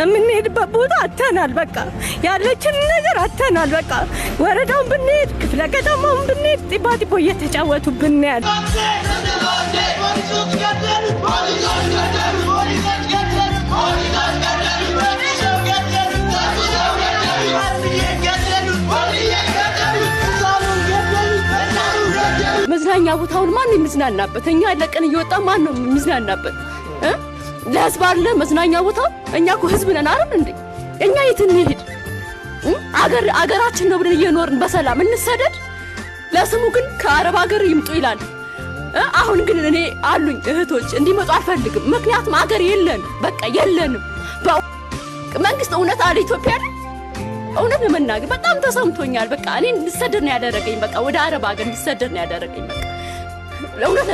የምንሄድበት ቦታ አተናል። በቃ ያለችን ነገር አተናል። በቃ ወረዳውን ብንሄድ ክፍለ ከተማውን ብንሄድ ጢባጢቦ እየተጫወቱብን ያለ መዝናኛ ቦታውን ማን የሚዝናናበት? እኛ ለቀን እየወጣ ማን ነው የሚዝናናበት? ለህዝብ አለ መዝናኛ ቦታው? እኛ እኮ ህዝብ ነን አይደል እንዴ? እኛ የት እንሄድ? አገራችን ነው ብለን እየኖርን በሰላም እንሰደድ? ለስሙ ግን ከአረብ ሀገር ይምጡ ይላል። አሁን ግን እኔ አሉኝ እህቶች እንዲመጡ አልፈልግም። ምክንያቱም አገር የለን፣ በቃ የለንም። መንግስት እውነት አለ ኢትዮጵያ ላይ እውነት ለመናገር በጣም ተሰምቶኛል። በቃ እኔ እንድሰደድ ነው ያደረገኝ። በቃ ወደ አረብ ሀገር እንድሰደድ ነው ያደረገኝ። በቃ ለእውነት